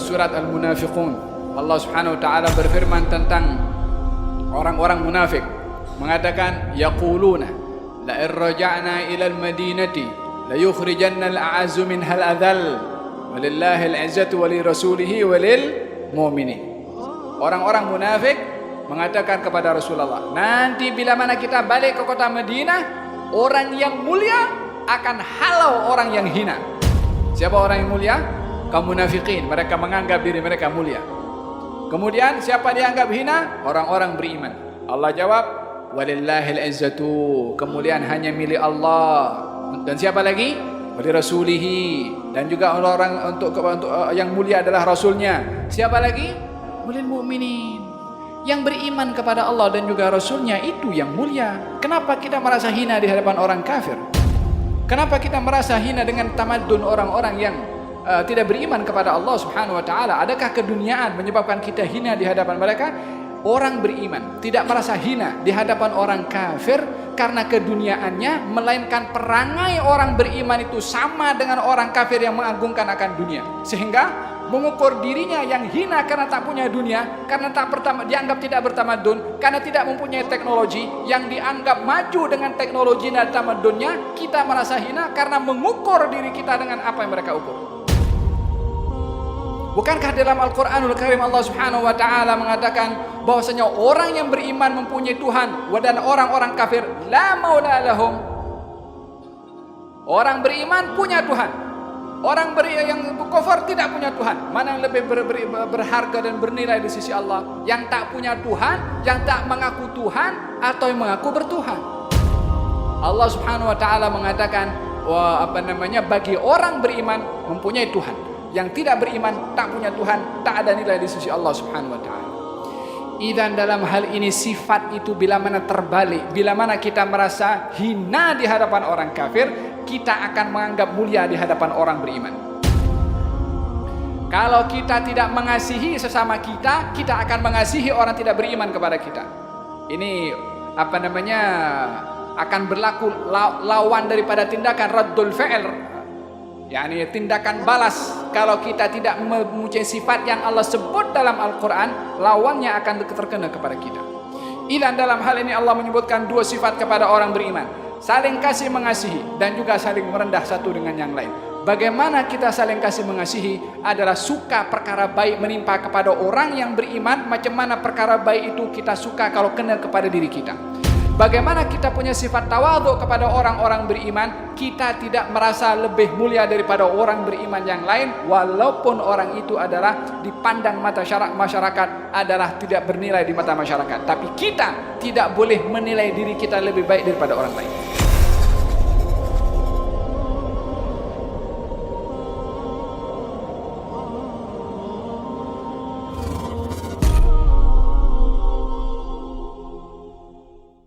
surat Al-Munafiqun, Allah Subhanahu wa taala berfirman tentang orang-orang munafik, mengatakan yaquluna la in raja'na ila al-madinati la yukhrijanna al-a'azzu minha al-adhall walillahi al-'izzatu wa li rasulihi wa lil mu'minin. Orang-orang munafik mengatakan kepada Rasulullah, nanti bila mana kita balik ke kota Madinah, orang yang mulia akan halau orang yang hina. Siapa orang yang mulia? Kaum munafikin. Mereka menganggap diri mereka mulia. Kemudian siapa dianggap hina? Orang-orang beriman. Allah jawab, walillahil izzatu, kemuliaan hanya milik Allah. Dan siapa lagi? Wali rasulihi, dan juga orang untuk yang mulia adalah rasulnya. Siapa lagi? Walil mu'minin, yang beriman kepada Allah dan juga rasulnya, itu yang mulia. Kenapa kita merasa hina di hadapan orang kafir? Kenapa kita merasa hina dengan tamadun orang-orang yang tidak beriman kepada Allah Subhanahu wa taala? Adakah keduniaan menyebabkan kita hina di hadapan mereka? Orang beriman tidak merasa hina di hadapan orang kafir karena keduniaannya, melainkan perangai orang beriman itu sama dengan orang kafir yang mengagungkan akan dunia, sehingga mengukur dirinya yang hina karena tak punya dunia, karena dianggap tidak bertamadun, karena tidak mempunyai teknologi yang dianggap maju dengan teknologi dan tamadunnya. Kita merasa hina karena mengukur diri kita dengan apa yang mereka ukur. Bukankah dalam Al-Quranul Karim Allah Subhanahu wa taala mengatakan bahwasanya orang yang beriman mempunyai Tuhan, dan orang-orang kafir la maula lahum. Orang beriman punya Tuhan. Orang yang kafir tidak punya Tuhan. Mana yang lebih berharga dan bernilai di sisi Allah? Yang tak punya Tuhan, yang tak mengaku Tuhan, atau yang mengaku bertuhan? Allah Subhanahu wa taala mengatakan bagi orang beriman mempunyai Tuhan. Yang tidak beriman tak punya Tuhan, tak ada nilai di sisi Allah Subhanahu wa taala. Dan dalam hal ini sifat itu bila mana terbalik, bila mana kita merasa hina di hadapan orang kafir, kita akan menganggap mulia di hadapan orang beriman. Kalau kita tidak mengasihi sesama kita, kita akan mengasihi orang tidak beriman kepada kita. Ini akan berlaku lawan daripada tindakan raddul fi'l, yakni tindakan balas. Kalau kita tidak mempunyai sifat yang Allah sebut dalam Al-Quran, lawannya akan terkena kepada kita. Dan dalam hal ini Allah menyebutkan dua sifat kepada orang beriman: saling kasih mengasihi dan juga saling merendah satu dengan yang lain. Bagaimana kita saling kasih mengasihi adalah suka perkara baik menimpa kepada orang yang beriman. Macam mana perkara baik itu kita suka kalau kena kepada diri kita. Bagaimana kita punya sifat tawadhu kepada orang-orang beriman, kita tidak merasa lebih mulia daripada orang beriman yang lain, walaupun orang itu adalah dipandang mata masyarakat adalah tidak bernilai di mata masyarakat. Tapi kita tidak boleh menilai diri kita lebih baik daripada orang lain.